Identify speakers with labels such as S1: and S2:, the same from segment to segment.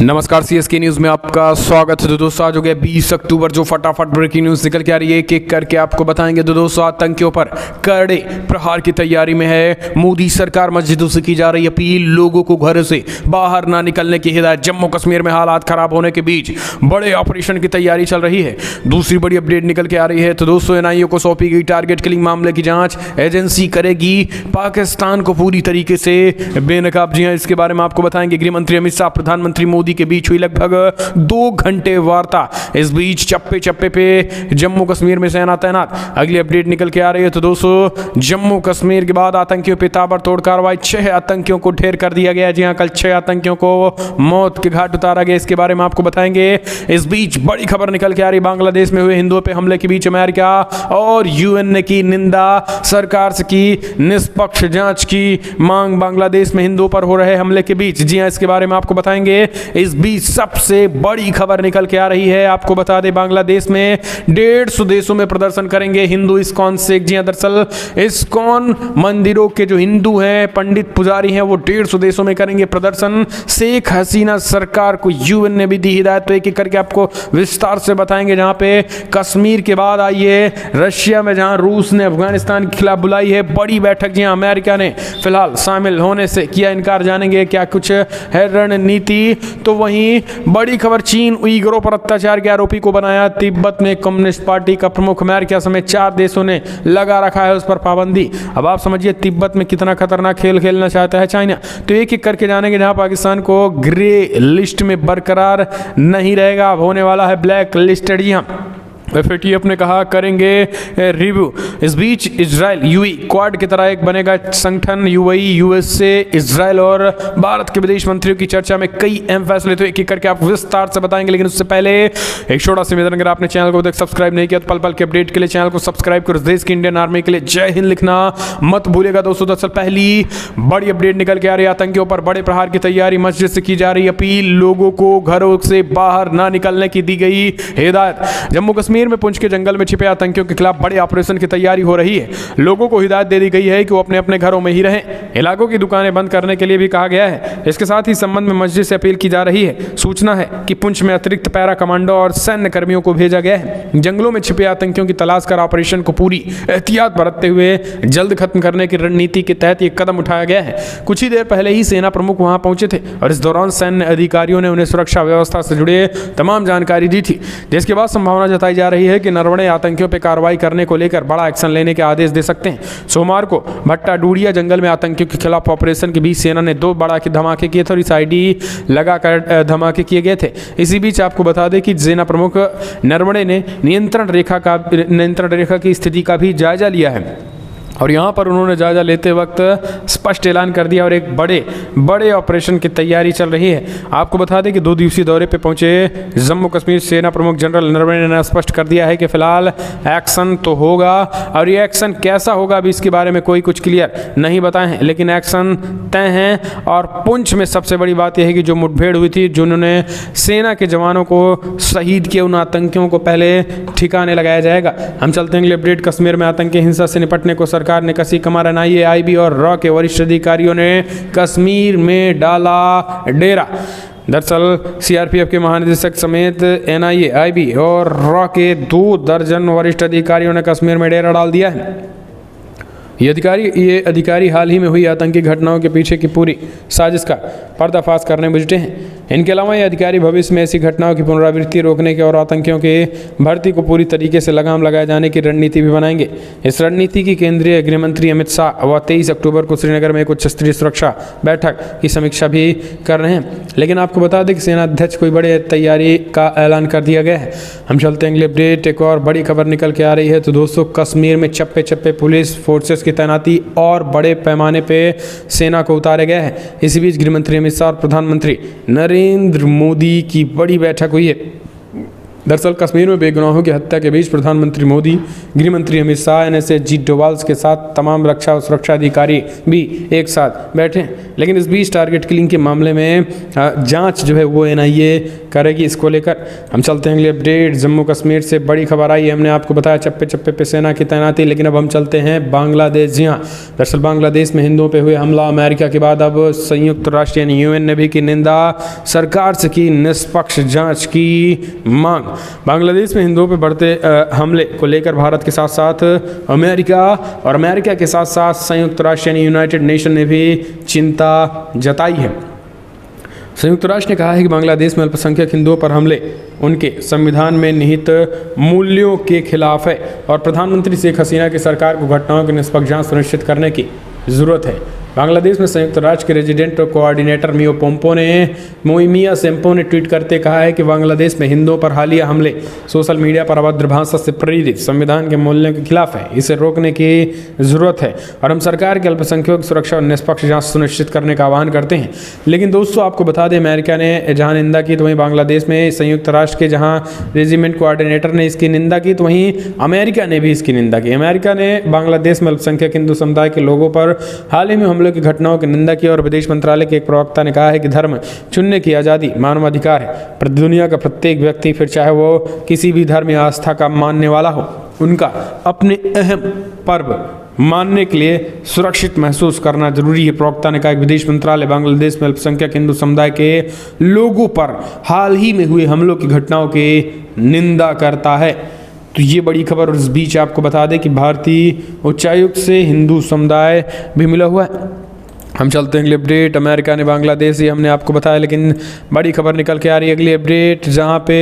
S1: नमस्कार, CSK news में आपका स्वागत है। तो दोस्तों आज हो गया 20 अक्टूबर, जो फटाफट ब्रेकिंग न्यूज निकल के आ रही है, एक एक करके आपको बताएंगे। तो दोस्तों आतंकियों पर कड़े प्रहार की तैयारी में है मोदी सरकार। मस्जिदों से की जा रही अपील, लोगों को घर से बाहर ना निकलने की हिदायत। जम्मू कश्मीर में हालात खराब होने के बीच बड़े ऑपरेशन की तैयारी चल रही है। दूसरी बड़ी अपडेट निकल के आ रही है। तो दोस्तों एनआईए को सौंपी गई टारगेट किलिंग मामले की जांच एजेंसी करेगी पाकिस्तान को पूरी तरीके से बेनकाब। जी हां, इसके बारे में आपको बताएंगे। गृह मंत्री अमित शाह प्रधानमंत्री मोदी के बीच हुई लगभग 2 घंटे वार्ता। इस बीच चप्पे चप्पे पे जम्मू कश्मीर में सेना तैनात। अगली अपडेट निकल के आ रही है। तो दोस्तों जम्मू कश्मीर के बाद आतंकियों पे ताबड़तोड़ कार्रवाई। 6 आतंकियों को ढेर कर दिया गया। जी हां, कल 6 आतंकियों को मौत के घाट उतारा गया। इसके बारे में आपको बताएंगे। इस बीच बड़ी खबर निकल के आ रही, बांग्लादेश में हुए हिंदुओं पे हमले के बीच अमेरिका और यूएन ने की निंदा। सरकार से की निष्पक्ष जांच की मांग बांग्लादेश में हिंदुओं पर हो रहे हमले के बीच। जी हां, इसके बारे में आपको बताएंगे। इस बीच सबसे बड़ी खबर निकल के आ रही है। आपको बता दें, बांग्लादेश में 150 देशों में प्रदर्शन करेंगे हिंदू इस्कॉन शेख। जी हां, दरअसल इस्कॉन मंदिरों के जो हिंदू हैं, पंडित पुजारी हैं, वो 150 देशों में करेंगे प्रदर्शन। शेख हसीना सरकार को यूएन ने भी दी हिदायत। तो एक एक करके आपको विस्तार से बताएंगे। जहां पे कश्मीर के बाद आई है रशिया में, जहां रूस ने अफगानिस्तान के खिलाफ बुलाई है बड़ी बैठक। जी हां, अमेरिका ने फिलहाल शामिल होने से किया इनकार। जानेंगे क्या कुछ है रणनीति। तो वहीं बड़ी खबर, चीन उइगुरों पर अत्याचार के आरोपी को बनाया। तिब्बत में कम्युनिस्ट पार्टी का प्रमुख। अमेरिका समेत 4 देशों ने लगा रखा है उस पर पाबंदी। अब आप समझिए तिब्बत में कितना खतरनाक खेल खेलना चाहता है चाइना। तो एक एक करके जानेंगे। जहां पाकिस्तान को ग्रे लिस्ट में बरकरार नहीं रहेगा, अब होने वाला है ब्लैक लिस्टेड। जी हां, एफएटीएफ ने कहा करेंगे रिव्यू। इस बीच इजराइल यूएई क्वाड की तरह एक बनेगा संगठन। यूएई, यूएसए, इजराइल और भारत के विदेश मंत्रियों की चर्चा में कई अहम फैसले। तो एक एक करके आपको विस्तार से बताएंगे। लेकिन उससे पहले एक छोटा सा निवेदन, अगर आपने चैनल को तक सब्सक्राइब नहीं किया तो पल पल के अपडेट के लिए चैनल को सब्सक्राइब करो। देश की इंडियन आर्मी के लिए जय हिंद लिखना मत भूलिएगा दोस्तों। दरअसल पहली बड़ी अपडेट निकल के आ रही है। आतंकियों पर बड़े प्रहार की तैयारी, मस्जिद से की जा रही अपील, लोगों को घरों से बाहर ना निकलने की दी गई हिदायत। जम्मू कश्मीर में पुंछ के जंगल में छिपे आतंकियों के खिलाफ बड़े ऑपरेशन की तैयारी हो रही है। लोगों को हिदायत दे दी गई है कि वो अपने अपने घरों में ही रहें। इलाकों की दुकानें बंद करने के लिए भी कहा गया है। इसके साथ ही संबंध में मस्जिद से अपील की जा रही है। सूचना है कि पुंछ में अतिरिक्त पैरा कमांडो और सैन्य कर्मियों को भेजा गया है। जंगलों में छिपे आतंकियों की तलाश कर ऑपरेशन को पूरी एहतियात बरतते हुए जल्द खत्म करने की रणनीति के तहत यह कदम उठाया गया है। कुछ ही देर पहले ही सेना प्रमुख वहां पहुंचे थे और इस दौरान सैन्य अधिकारियों ने उन्हें सुरक्षा व्यवस्था से जुड़े तमाम जानकारी दी थी, जिसके बाद संभावना जताई जा रही है कि नरवणे आतंकियों पर कार्रवाई करने को लेकर बड़ा एक्शन लेने के आदेश दे सकते हैं। सोमवार को भट्टा डूडिया जंगल में आतंकियों के खिलाफ ऑपरेशन के बीच सेना ने 2 बड़ा के धमाके किए थे और इस आईडी लगाकर धमाके किए गए थे। इसी बीच आपको बता दें कि सेना प्रमुख नरवणे ने नियंत्रण रेखा की स्थिति का भी जायजा लिया है और यहाँ पर उन्होंने जायजा लेते वक्त स्पष्ट ऐलान कर दिया और एक बड़े ऑपरेशन की तैयारी चल रही है। आपको बता दें कि 2 दिवसीय दौरे पे पहुंचे जम्मू कश्मीर सेना प्रमुख जनरल नरवणे ने स्पष्ट कर दिया है कि फिलहाल एक्शन तो होगा और ये एक्शन कैसा होगा अभी इसके बारे में कोई कुछ क्लियर नहीं बताए हैं, लेकिन एक्शन तय हैं। और पुंछ में सबसे बड़ी बात यह है कि जो मुठभेड़ हुई थी, जिन्होंने सेना के जवानों को शहीद किए, उन आतंकियों को पहले ठिकाने लगाया जाएगा। हम चलते हैं अपडेट। कश्मीर में आतंकी हिंसा से निपटने को सरकार ने कसी कमर। एनआईए, आईबी और रॉ के वरिष्ठ अधिकारियों ने कश्मीर में डाला डेरा। दरअसल सीआरपीएफ के महानिदेशक समेत एनआईए, आईबी और रॉ के 2 दर्जन वरिष्ठ अधिकारियों ने कश्मीर में डेरा डाल दिया है। ये अधिकारी हाल ही में हुई आतंकी घटनाओं के पीछे की पूरी साजिश का पर्दाफाश करने में जुटे हैं। इनके अलावा ये अधिकारी भविष्य में ऐसी घटनाओं की पुनरावृत्ति रोकने के और आतंकियों के भर्ती को पूरी तरीके से लगाम लगाए जाने की रणनीति भी बनाएंगे। इस रणनीति की केंद्रीय गृह मंत्री अमित शाह व 23 अक्टूबर को श्रीनगर में एक उच्च स्तरीय सुरक्षा बैठक की समीक्षा भी कर रहे हैं। लेकिन आपको बता दें कि सेना अध्यक्ष कोई बड़े तैयारी का ऐलान कर दिया गया है। हम चलते हैं अगले अपडेट। एक और बड़ी खबर निकल के आ रही है। तो दोस्तों कश्मीर में चप्पे चप्पे पुलिस फोर्सेस की तैनाती और बड़े पैमाने पे सेना को उतारा गया है। इसी बीच गृह मंत्री अमित शाह और प्रधानमंत्री नरेंद्र मोदी की बड़ी बैठक हुई है। दरअसल कश्मीर में बेगुनाहों की हत्या के बीच प्रधानमंत्री मोदी, गृह मंत्री अमित शाह, एनएसए अजीत डोभाल के साथ तमाम रक्षा और सुरक्षा अधिकारी भी एक साथ बैठे हैं। लेकिन इस बीच टारगेट किलिंग के मामले में जांच जो है वो एनआईए करेगी। इसको लेकर हम चलते हैं अगले अपडेट। जम्मू कश्मीर से बड़ी खबर आई है, हमने आपको बताया चप्पे चप्पे पे सेना की तैनाती, लेकिन अब हम चलते हैं बांग्लादेश। जी हाँ, दरअसल बांग्लादेश में हिंदुओं पे हुए हमला अमेरिका के बाद अब संयुक्त राष्ट्र यानी यूएन ने भी की निंदा, सरकार से की निष्पक्ष जांच की मांग। बांग्लादेश में हिंदुओं पे बढ़ते हमले को लेकर भारत के साथ साथ अमेरिका और अमेरिका के साथ साथ संयुक्त राष्ट्र यानी यूनाइटेड नेशन ने भी चिंता जताई है। संयुक्त राष्ट्र ने कहा है कि बांग्लादेश में अल्पसंख्यक हिंदुओं पर हमले उनके संविधान में निहित मूल्यों के खिलाफ है और प्रधानमंत्री शेख हसीना की सरकार को घटनाओं की निष्पक्ष जांच सुनिश्चित करने की ज़रूरत है। बांग्लादेश में संयुक्त राष्ट्र के रेजिडेंट कोऑर्डिनेटर मिया सेम्पो ने ट्वीट करते कहा है कि बांग्लादेश में हिंदुओं पर हालिया हमले सोशल मीडिया पर अभद्र भाषा से प्रेरित संविधान के मूल्यों के खिलाफ है। इसे रोकने की ज़रूरत है और हम सरकार के अल्पसंख्यकों की सुरक्षा और निष्पक्ष जांच सुनिश्चित करने का आह्वान करते हैं। लेकिन दोस्तों, आपको बता दें, अमेरिका ने जहाँ निंदा की तो वहीं बांग्लादेश में संयुक्त राष्ट्र के जहाँ रेजिमेंट कोऑर्डिनेटर ने इसकी निंदा की तो वहीं अमेरिका ने भी इसकी निंदा की। अमेरिका ने बांग्लादेश में अल्पसंख्यक हिंदू समुदाय के लोगों पर हाल ही में हमलों की घटनाओं की निंदा की और विदेश मंत्रालय के एक प्रवक्ता ने कहा है कि धर्म चुनने की आज़ादी मानवाधिकार है। दुनिया का प्रत्येक व्यक्ति, फिर चाहे वो किसी भी धर्म या आस्था का मानने वाला हो, उनका अपने अहम पर्व मानने के लिए सुरक्षित महसूस करना जरूरी है। प्रवक्ता ने कहा कि विदेश मंत्रालय बांग्लादेश में अल्पसंख्यक हिंदू समुदाय के लोगों पर हाल ही में हुए हमलों की घटनाओं की निंदा करता है। तो ये बड़ी खबर। और इस बीच आपको बता दें कि भारतीय उच्चायुक्त से हिंदू समुदाय भी मिला हुआ है। हम चलते हैं अगले अपडेट। अमेरिका ने बांग्लादेश, ये हमने आपको बताया, लेकिन बड़ी खबर निकल के आ रही है अगली अपडेट, जहां पे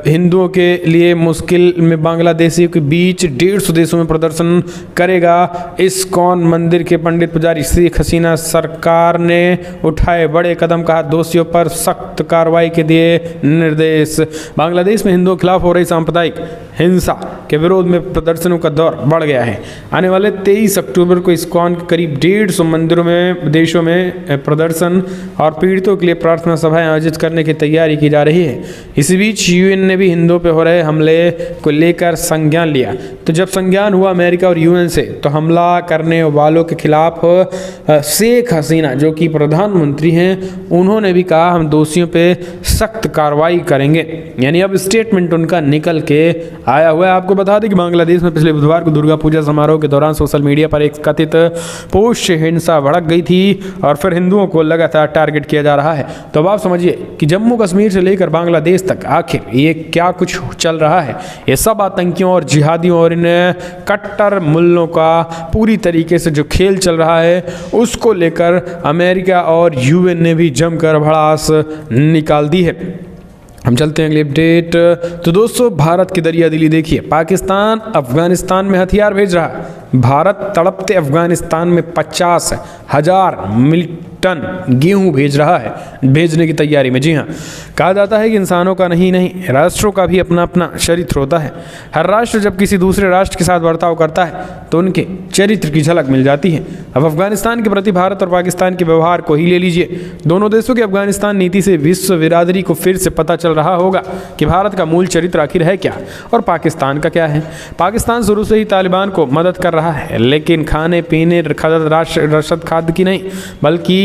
S1: हिंदुओं के लिए मुश्किल में बांग्लादेशियों के बीच 150 देशों में प्रदर्शन करेगा इस्कॉन मंदिर के पंडित पुजारी। शेख हसीना सरकार ने उठाए बड़े कदम, कहा दोषियों पर सख्त कार्रवाई के दिए निर्देश। बांग्लादेश में हिंदुओं के खिलाफ हो रही सांप्रदायिक हिंसा के विरोध में प्रदर्शनों का दौर बढ़ गया है। आने वाले 23 अक्टूबर को इस्कॉन के करीब 150 मंदिरों में देशों में प्रदर्शन और पीड़ितों के लिए प्रार्थना सभाएं आयोजित करने की तैयारी की जा रही है। इसी बीच यूएन ने भी हिंदुओं पर हो रहे हमले को लेकर संज्ञान लिया। तो जब संज्ञान हुआ अमेरिका और यूएन से, तो हमला करने वालों के खिलाफ शेख हसीना जो कि प्रधानमंत्री हैं, उन्होंने भी कहा हम दोषियों पे सख्त कार्रवाई करेंगे। यानी अब स्टेटमेंट उनका निकल के आया हुआ है। आपको बता दें कि बांग्लादेश में पिछले बुधवार को दुर्गा पूजा समारोह के दौरान सोशल मीडिया पर एक कथित पोस्ट से हिंसा भड़क गई थी और फिर हिंदुओं को लगातार टारगेट किया जा रहा है। तो अब आप समझिए कि जम्मू कश्मीर से लेकर बांग्लादेश तक आखिर ये क्या कुछ चल रहा है। ये सब आतंकियों और जिहादियों और इन कट्टर मुल्लों का पूरी तरीके से जो खेल चल रहा है, उसको लेकर अमेरिका और यूएन ने भी जमकर भड़ास निकाल दी है। हम चलते हैं अगली अपडेट। तो दोस्तों, भारत की दरिया दिली देखिए, पाकिस्तान अफगानिस्तान में हथियार भेज रहा है। भारत तड़पते अफगानिस्तान में 50,000 टन गेहूं भेज रहा है, भेजने की तैयारी में। जी हाँ, कहा जाता है कि इंसानों का नहीं राष्ट्रों का भी अपना अपना चरित्र होता है। हर राष्ट्र जब किसी दूसरे राष्ट्र के साथ बर्ताव करता है तो उनके चरित्र की झलक मिल जाती है। अब अफगानिस्तान के प्रति भारत और पाकिस्तान के व्यवहार को ही ले लीजिए। दोनों देशों की अफगानिस्तान नीति से विश्व बिरादरी को फिर से पता चल रहा होगा कि भारत का मूल चरित्र आखिर है क्या और पाकिस्तान का क्या है। पाकिस्तान शुरू से ही तालिबान को मदद कर रहा है, लेकिन खाने पीने रसद खाद्य की नहीं बल्कि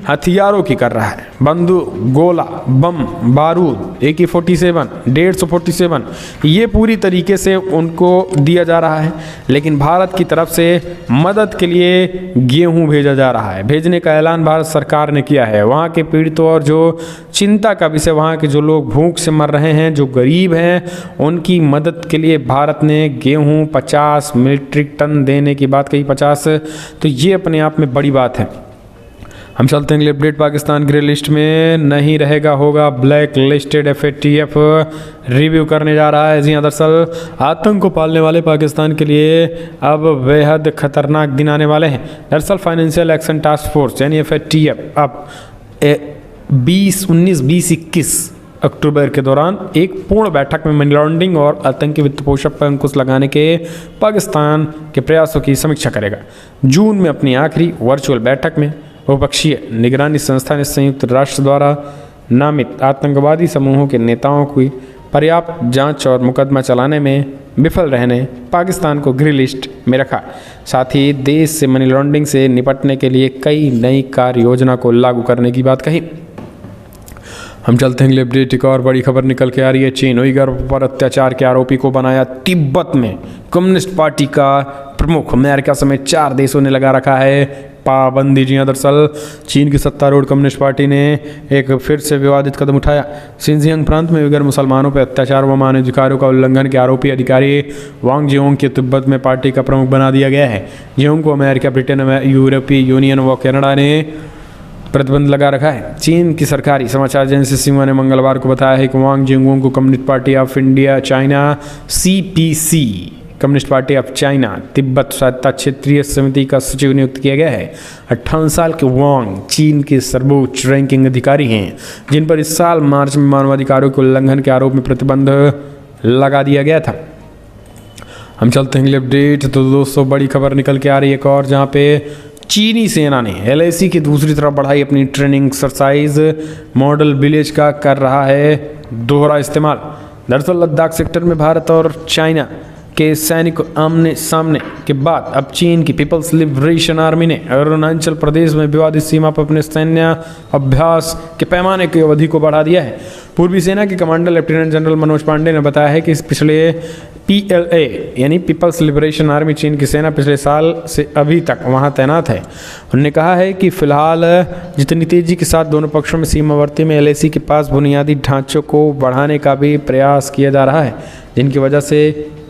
S1: हथियारों की कर रहा है। बंदूक, गोला, बम, बारूद, AK-47, 147, ये पूरी तरीके से उनको दिया जा रहा है। लेकिन भारत की तरफ से मदद के लिए गेहूं भेजा जा रहा है। भेजने का ऐलान भारत सरकार ने किया है। वहाँ के पीड़ितों और जो चिंता का विषय, वहाँ के जो लोग भूख से मर रहे हैं, जो गरीब हैं, उनकी मदद के लिए भारत ने गेहूं 50 मीट्रिक टन देने की बात कही। 50, तो ये अपने आप में बड़ी बात है। हम चलते हैं अगले अपडेट। पाकिस्तान ग्रे लिस्ट में नहीं रहेगा, होगा ब्लैक लिस्टेड। FATF रिव्यू करने जा रहा है। जी हाँ, दरअसल आतंक को पालने वाले पाकिस्तान के लिए अब बेहद खतरनाक दिन आने वाले हैं। दरअसल फाइनेंशियल एक्शन टास्क फोर्स यानी FATF अब 19-20-21 अक्टूबर के दौरान एक पूर्ण बैठक में मनी लॉन्ड्रिंग और आतंकी वित्त पोषण पर अंकुश लगाने के पाकिस्तान के प्रयासों की समीक्षा करेगा। जून में अपनी आखिरी वर्चुअल बैठक में बहुपक्षीय निगरानी संस्था ने संयुक्त राष्ट्र द्वारा नामित आतंकवादी समूहों के नेताओं की पर्याप्त जांच और मुकदमा चलाने में विफल रहने पाकिस्तान को ग्रे लिस्ट में रखा। साथ ही देश से मनी लॉन्ड्रिंग से निपटने के लिए कई नई कार्य योजना को लागू करने की बात कही। हम चलते हैं अगले अपडेट। एक और बड़ी खबर निकल के आ रही है। चीन उइगर पर अत्याचार के आरोपी को बनाया तिब्बत में कम्युनिस्ट पार्टी का प्रमुख। अमेरिका समेत 4 देशों ने लगा रखा है पाबंदी। जी हाँ, दरअसल चीन की सत्तारूढ़ कम्युनिस्ट पार्टी ने एक फिर से विवादित कदम उठाया। शिनजियांग प्रांत में उइगर मुसलमानों पर अत्याचार व मानवाधिकारों का उल्लंघन के आरोपी अधिकारी वांग जियोंग के तिब्बत में पार्टी का प्रमुख बना दिया गया है। जियोंग को अमेरिका, ब्रिटेन, यूरोपीय यूनियन व कनाडा ने प्रतिबंध लगा रखा है। चीन की सरकारी समाचार एजेंसी सिन्हुआ ने मंगलवार को बताया है कि वांग जियोंग को communist party of India China CPC communist party of China Tibet स्वायत्ता क्षेत्रीय समिति का सचिव नियुक्त किया गया है। 58 साल के वांग चीन के सर्वोच्च रैंकिंग अधिकारी हैं, जिन पर इस साल मार्च में मानवाधिकारों के उल्लंघन के आरोप में प्रतिबंध लगा दिया गया था। हम चलते हैं अगले अपडेट। तो दोस्तों बड़ी खबर निकल के आ रही है एक और, जहाँ पे चीनी सेना ने LAC की दूसरी तरफ बढ़ाई अपनी ट्रेनिंग एक्सरसाइज। मॉडल विलेज का कर रहा है दोहरा इस्तेमाल। दरअसल लद्दाख सेक्टर में भारत और चाइना के सैनिक आमने सामने के बाद अब चीन की पीपल्स लिबरेशन आर्मी ने अरुणाचल प्रदेश में विवादित सीमा पर अपने सैन्य अभ्यास के पैमाने की अवधि को बढ़ा दिया है। पूर्वी सेना के commander lieutenant general Manoj Pande ने बताया है कि पिछले PLA यानी पीपल्स लिबरेशन आर्मी चीन की सेना पिछले साल से अभी तक वहां तैनात है। उन्होंने कहा है कि फिलहाल जितनी तेजी के साथ दोनों पक्षों में सीमावर्ती में LAC के पास बुनियादी ढांचों को बढ़ाने का भी प्रयास किया जा रहा है, जिनकी वजह से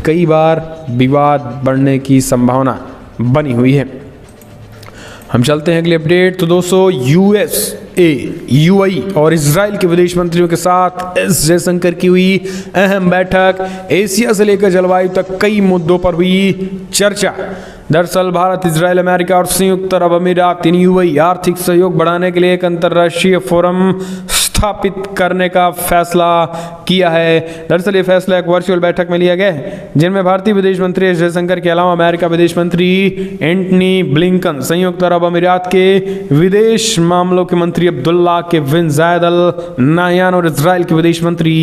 S1: कई बार विवाद बढ़ने की संभावना बनी हुई है। हम चलते हैं अगले अपडेट। तो दोस्तों USA, UAE और इजराइल के विदेश मंत्रियों के साथ S जयशंकर की हुई अहम बैठक। एशिया से लेकर जलवायु तक कई मुद्दों पर हुई चर्चा। दरअसल भारत, इजराइल, अमेरिका और संयुक्त अरब अमीरात यानी UAE आर्थिक सहयोग बढ़ाने के लिए एक अंतर्राष्ट्रीय फोरम स्थापित करने का फैसला किया है। दरअसल ये फैसला एक वर्चुअल बैठक में लिया गया है, जिनमें भारतीय विदेश मंत्री एस जयशंकर के अलावा अमेरिका विदेश मंत्री एंटनी ब्लिंकन, संयुक्त अरब अमीरात के विदेश मामलों के मंत्री अब्दुल्ला के बिन जायद अल नाहयान और इजराइल के विदेश मंत्री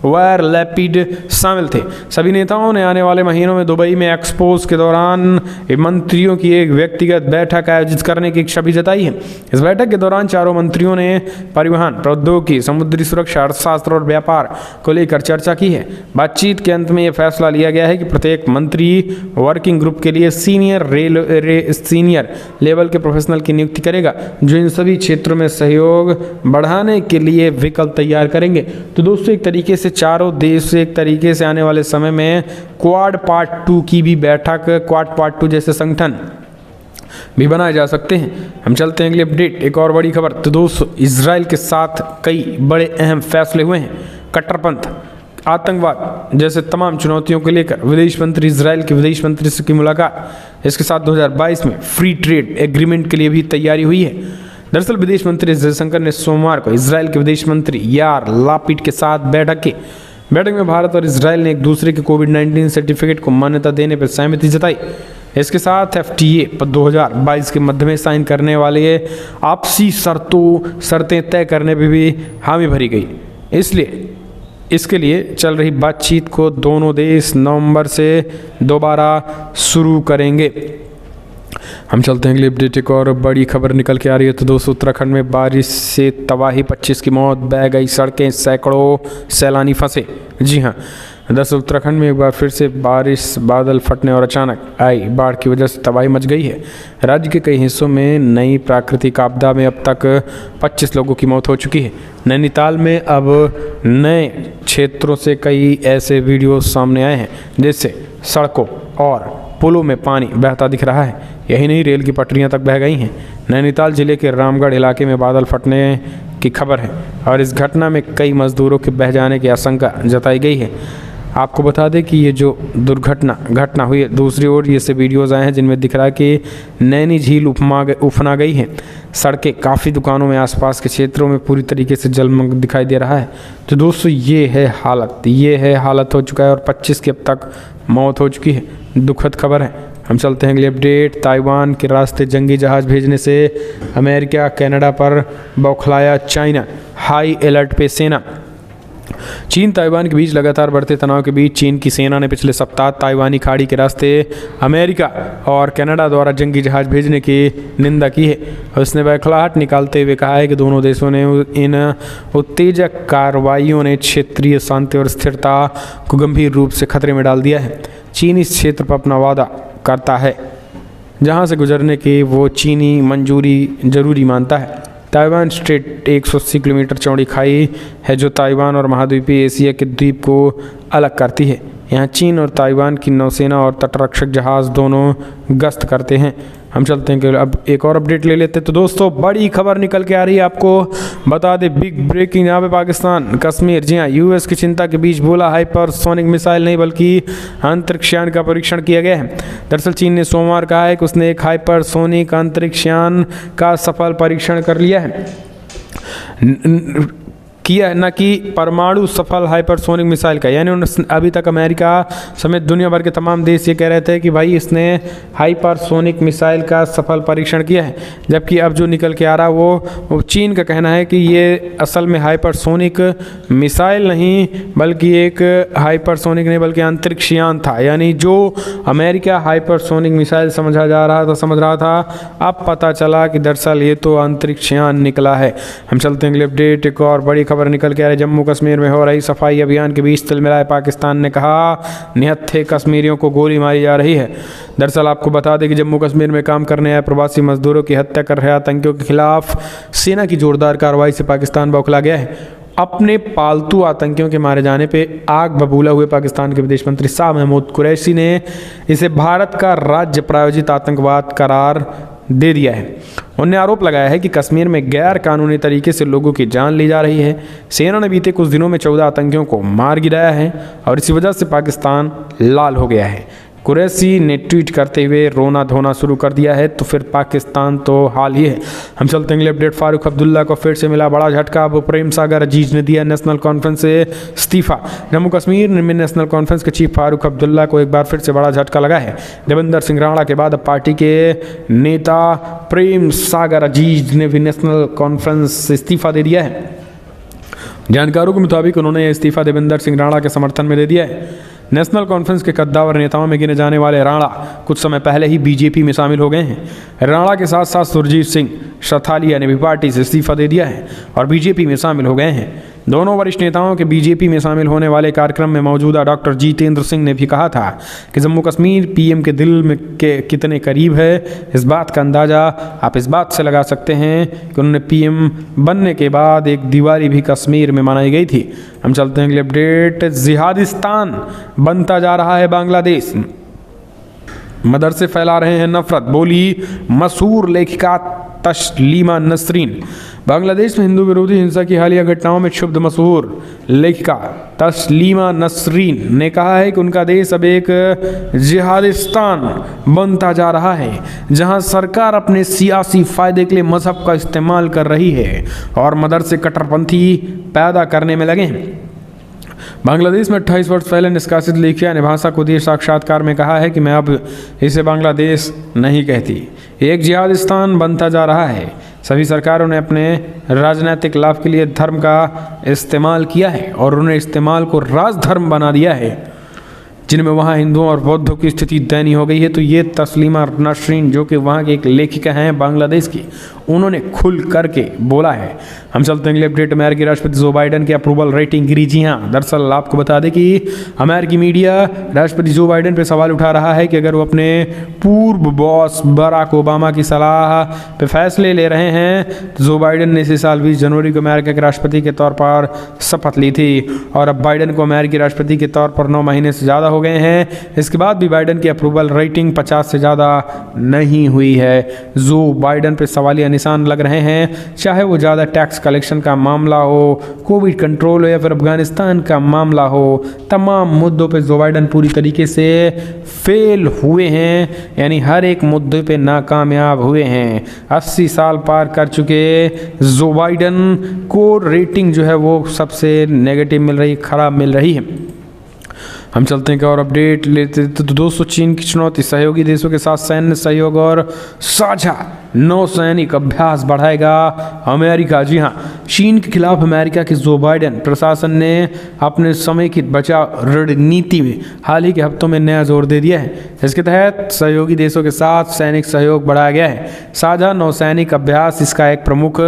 S1: वायर लैपिड शामिल थे। सभी नेताओं ने आने वाले महीनों में दुबई में एक्सपोज के दौरान मंत्रियों की एक व्यक्तिगत बैठक आयोजित करने की इच्छा भी जताई है। इस बैठक के दौरान चारों मंत्रियों ने परिवहन, प्रौद्योगिकी, समुद्री सुरक्षा, अर्थशास्त्र और व्यापार को लेकर चर्चा की है। बातचीत के अंत में यह फैसला लिया गया है कि प्रत्येक मंत्री वर्किंग ग्रुप के लिए सीनियर लेवल के प्रोफेशनल की नियुक्ति करेगा, जो इन सभी क्षेत्रों में सहयोग बढ़ाने के लिए विकल्प तैयार करेंगे। तो दोस्तों एक तरीके से चारों देश से एक तरीके से आने वाले समय में क्वाड पार्ट 2 की भी बैठक, क्वाड पार्ट 2 जैसे संगठन भी बनाए जा सकते हैं। हम चलते हैं अगले अपडेट। एक और बड़ी खबर। तो दोस्तों इजराइल के साथ कई बड़े अहम फैसले हुए हैं। कट्टरपंथ, आतंकवाद जैसे तमाम चुनौतियों को लेकर विदेश मंत्री इजराइल के विदेश मंत्री से की मुलाकात। इसके साथ 2022 में फ्री ट्रेड एग्रीमेंट के लिए भी तैयारी हुई है। दरअसल विदेश मंत्री जयशंकर ने सोमवार को इजराइल के विदेश मंत्री यार लापिड के साथ बैठक की। बैठक में भारत और इजराइल ने एक दूसरे के कोविड-19 सर्टिफिकेट को मान्यता देने पर सहमति जताई। इसके साथ FTA पर 2022 के मध्य में साइन करने वाले आपसी शर्तें तय करने पर भी हामी भरी गई। इसके लिए चल रही बातचीत को दोनों देश नवंबर से दोबारा शुरू करेंगे। हम चलते हैं अगले अपडेट। एक और बड़ी खबर निकल के आ रही है। तो दोस्तों उत्तराखंड में बारिश से तबाही, 25 की मौत, बह गई सड़कें, सैकड़ों सैलानी फंसे। जी हाँ, दरअसल उत्तराखंड में एक बार फिर से बारिश, बादल फटने और अचानक आई बाढ़ की वजह से तबाही मच गई है। राज्य के कई हिस्सों में नई प्राकृतिक आपदा में अब तक 25 लोगों की मौत हो चुकी है। नैनीताल में अब नए क्षेत्रों से कई ऐसे वीडियो सामने आए हैं जिससे सड़कों और पुलों में पानी बहता दिख रहा है। यही नहीं, रेल की पटरियां तक बह गई हैं। नैनीताल जिले के रामगढ़ इलाके में बादल फटने की खबर है और इस घटना में कई मजदूरों के बह जाने की आशंका जताई गई है। आपको बता दें कि ये जो घटना हुई है, दूसरी ओर ये से वीडियोज़ आए हैं जिनमें दिख रहा है कि नैनी झील उफना गई है। सड़कें, काफ़ी दुकानों में आसपास के क्षेत्रों में पूरी तरीके से जलमग्न दिखाई दे रहा है। तो दोस्तों ये है हालत हो चुका है और 25 की अब तक मौत हो चुकी है। दुखद खबर है। हम चलते हैं अगले अपडेट। ताइवान के रास्ते जंगी जहाज़ भेजने से अमेरिका, कनाडा पर बौखलाया चाइना, हाई अलर्ट पे सेना। चीन ताइवान के बीच लगातार बढ़ते तनाव के बीच चीन की सेना ने पिछले सप्ताह ताइवानी खाड़ी के रास्ते अमेरिका और कनाडा द्वारा जंगी जहाज भेजने की निंदा की है। उसने बौखलाहट निकालते हुए कहा है कि दोनों देशों ने इन उत्तेजक कार्रवाइयों ने क्षेत्रीय शांति और स्थिरता को गंभीर रूप से खतरे में डाल दिया है। चीन इस क्षेत्र पर अपना वादा करता है जहां से गुजरने की वो चीनी मंजूरी जरूरी मानता है। ताइवान स्ट्रेट 180 किलोमीटर चौड़ी खाई है जो ताइवान और महाद्वीपीय एशिया के द्वीप को अलग करती है। यहाँ चीन और ताइवान की नौसेना और तटरक्षक जहाज़ दोनों गश्त करते हैं। हम चलते हैं कि अब एक और अपडेट ले लेते हैं। तो दोस्तों बड़ी खबर निकल के आ रही है, आपको बता दें बिग ब्रेकिंग। यहाँ पे पाकिस्तान कश्मीर, जी हाँ, यूएस की चिंता के बीच बोला हाइपरसोनिक मिसाइल नहीं बल्कि अंतरिक्ष यान का परीक्षण किया गया है। दरअसल चीन ने सोमवार कहा है कि उसने एक हाइपरसोनिक अंतरिक्ष यान का सफल परीक्षण कर लिया है, न कि परमाणु सफल हाइपरसोनिक मिसाइल का। यानी अभी तक अमेरिका समेत दुनिया भर के तमाम देश ये कह रहे थे कि भाई इसने हाइपरसोनिक मिसाइल का सफल परीक्षण किया है, जबकि अब जो निकल के आ रहा वो चीन का कहना है कि ये असल में हाइपरसोनिक मिसाइल नहीं बल्कि एक हाइपरसोनिक नहीं बल्कि अंतरिक्ष यान था। यानी जो अमेरिका हाइपरसोनिक मिसाइल समझ रहा था, अब पता चला कि दरअसल ये तो अंतरिक्ष यान निकला है। हम चलते हैं अगले अपडेट। एक और बड़ी खबर निकल के आ रही है, जम्मू कश्मीर में हो रही सफाई अभियान के बीच तिलमिलाए पाकिस्तान ने कहा निहत्थे कश्मीरियों को गोली मारी जा रही है। दरअसल आपको बता दें कि जम्मू कश्मीर में काम करने आए प्रवासी मजदूरों की हत्या कर रहे आतंकियों के खिलाफ सेना की जोरदार कार्रवाई से पाकिस्तान बौखला गया है। अपने पालतू आतंकियों के मारे जाने पे आग बबूला हुए पाकिस्तान के विदेश मंत्री शाह महमूद कुरैशी ने इसे भारत का राज्य प्रायोजित आतंकवाद करार दे दिया है। उन्होंने आरोप लगाया है कि कश्मीर में गैर कानूनी तरीके से लोगों की जान ली जा रही है। सेना ने बीते कुछ दिनों में 14 आतंकियों को मार गिराया है और इसी वजह से पाकिस्तान लाल हो गया है। कुरैशी ने ट्वीट करते हुए रोना धोना शुरू कर दिया है, तो फिर पाकिस्तान तो हाल ही है। हम चलते हैं अपडेट। फारूक अब्दुल्ला को फिर से मिला बड़ा झटका। अब प्रेम सागर अजीज ने दिया नेशनल कॉन्फ्रेंस से इस्तीफा। जम्मू कश्मीर में नेशनल कॉन्फ्रेंस के चीफ फारूक अब्दुल्ला को एक बार फिर से बड़ा झटका लगा है। देवेंद्र सिंह राणा के बाद अब पार्टी के नेता प्रेम सागर अजीज ने भी नेशनल कॉन्फ्रेंस से इस्तीफा दे दिया है। जानकारों के मुताबिक उन्होंने इस्तीफा देवेंद्र सिंह राणा के समर्थन में दे दिया है। नेशनल कॉन्फ्रेंस के कद्दावर नेताओं में गिने जाने वाले राणा कुछ समय पहले ही बीजेपी में शामिल हो गए हैं। राणा के साथ साथ सुरजीत सिंह शथालिया ने भी पार्टी से इस्तीफा दे दिया है और बीजेपी में शामिल हो गए हैं। दोनों वरिष्ठ नेताओं के बीजेपी में शामिल होने वाले कार्यक्रम में मौजूदा डॉक्टर जितेंद्र सिंह ने भी कहा था कि जम्मू कश्मीर पीएम के दिल में के कितने करीब है, इस बात का अंदाज़ा आप इस बात से लगा सकते हैं कि उन्होंने पीएम बनने के बाद एक दिवाली भी कश्मीर में मनाई गई थी। हम चलते हैं अगले अपडेट। जिहादिस्तान बनता जा रहा है बांग्लादेश, मदरसे फैला रहे हैं नफरत, बोली मशहूर लेखिका तस्लीमा नसरीन। बांग्लादेश में हिंदू विरोधी हिंसा की हालिया घटनाओं में क्षुब्ध मशहूर लेखिका तस्लीमा नसरीन ने कहा है कि उनका देश अब एक जिहादिस्तान बनता जा रहा है, जहां सरकार अपने सियासी फायदे के लिए मजहब का इस्तेमाल कर रही है और मदरसे कट्टरपंथी पैदा करने में लगे हैं। बांग्लादेश में 28 वर्ष पहले निष्कासित लेखिका ने भाषा को दिए साक्षात्कार में कहा है कि मैं अब इसे बांग्लादेश नहीं कहती, एक जिहादिस्तान बनता जा रहा है। सभी सरकारों ने अपने राजनीतिक लाभ के लिए धर्म का इस्तेमाल किया है और उन्हें इस्तेमाल को राजधर्म बना दिया है, जिनमें वहाँ हिंदुओं और बौद्धों की स्थिति दयनीय हो गई है। तो ये तस्लीमा नसरीन जो कि वहाँ की एक लेखिका हैं बांग्लादेश की, उन्होंने खुल करके बोला है। हम चलते हैं अगले अपडेट। अमेरिकी राष्ट्रपति जो बाइडन की अप्रूवल रेटिंग गिरी। जी हाँ, दरअसल आपको बता दें कि अमेरिकी मीडिया राष्ट्रपति जो बाइडन पर सवाल उठा रहा है कि अगर वो अपने पूर्व बॉस बराक ओबामा की सलाह पे फैसले ले रहे हैं। जो बाइडन ने इसी साल 20 जनवरी को अमेरिका के राष्ट्रपति के तौर पर शपथ ली थी और अब बाइडन को अमेरिकी राष्ट्रपति के तौर पर 9 महीने से ज़्यादा हो गए हैं। इसके बाद भी बाइडन की अप्रूवल रेटिंग 50 से ज़्यादा नहीं हुई है। जो बाइडन पे सवालिया निशान लग रहे हैं, चाहे वो ज़्यादा टैक्स कलेक्शन का मामला हो, कोविड कंट्रोल हो या फिर अफगानिस्तान का मामला हो, तमाम मुद्दों पे जो बाइडन पूरी तरीके से फेल हुए हैं, यानी हर एक मुद्दे पे नाकामयाब हुए हैं। 80 साल पार कर चुके जो बाइडन को रेटिंग जो है वो सबसे नेगेटिव मिल रही, खराब मिल रही है। हम चलते हैं कि और अपडेट लेते तो दोस्तों चीन की चुनौती, सहयोगी देशों के साथ सैन्य सहयोग और साझा नौसैनिक अभ्यास बढ़ाएगा अमेरिका। जी हाँ, चीन के खिलाफ अमेरिका के जो बाइडेन प्रशासन ने अपने समेकित बचाव रणनीति में हाल ही के हफ्तों में नया जोर दे दिया है। इसके तहत सहयोगी देशों के साथ सैनिक सहयोग बढ़ाया गया है। साझा नौसैनिक अभ्यास इसका एक प्रमुख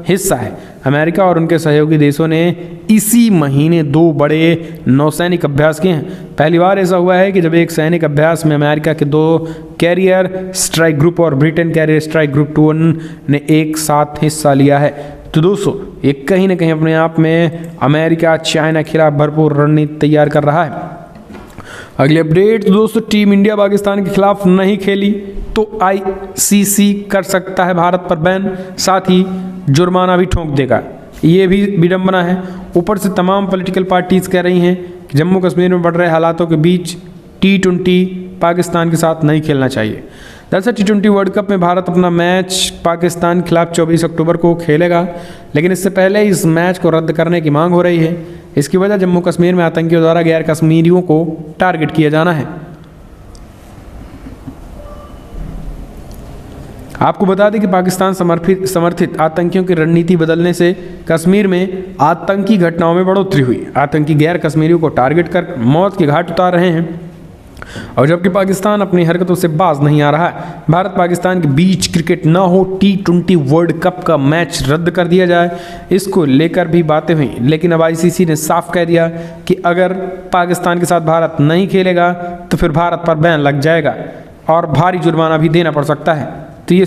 S1: हिस्सा है। अमेरिका और उनके सहयोगी देशों ने इसी महीने 2 बड़े नौसैनिक अभ्यास किए हैं। पहली बार ऐसा हुआ है कि जब एक सैनिक अभ्यास में अमेरिका के 2 कैरियर स्ट्राइक ग्रुप और ब्रिटेन कैरियर स्ट्राइक ग्रुप 2 ने एक साथ हिस्सा लिया है। तो दोस्तों, ये कहीं ना कहीं अपने आप में अमेरिका चाइना के खिलाफ भरपूर रणनीति तैयार कर रहा है। अगली अपडेट तो दोस्तों, टीम इंडिया पाकिस्तान के खिलाफ नहीं खेली तो आईसीसी कर सकता है भारत पर बैन, साथ ही जुर्माना भी ठोक देगा। ये भी विडंबना है। ऊपर से तमाम पॉलिटिकल पार्टीज कह रही हैं कि जम्मू कश्मीर में बढ़ रहे हालातों के बीच T20 पाकिस्तान के साथ नहीं खेलना चाहिए। दरअसल T20 वर्ल्ड कप में भारत अपना मैच पाकिस्तान के खिलाफ 24 अक्टूबर को खेलेगा, लेकिन इससे पहले इस मैच को रद्द करने की मांग हो रही है। इसकी वजह जम्मू कश्मीर में आतंकियों द्वारा गैर कश्मीरियों को टारगेट किया जाना है। आपको बता दें कि पाकिस्तान समर्थित आतंकियों की रणनीति बदलने से कश्मीर में आतंकी घटनाओं में बढ़ोतरी हुई। आतंकी गैर कश्मीरियों को टारगेट कर मौत के घाट उतार रहे हैं, और जबकि पाकिस्तान अपनी हरकतों से बाज नहीं आ रहा है। भारत पाकिस्तान के बीच क्रिकेट न हो, T20 वर्ल्ड कप का मैच रद्द कर दिया जाए, इसको लेकर भी बातें हुई। लेकिन अब आईसीसी ने साफ कह दिया कि अगर पाकिस्तान के साथ भारत नहीं खेलेगा तो फिर भारत पर बैन लग जाएगा और भारी जुर्माना भी देना पड़ सकता है।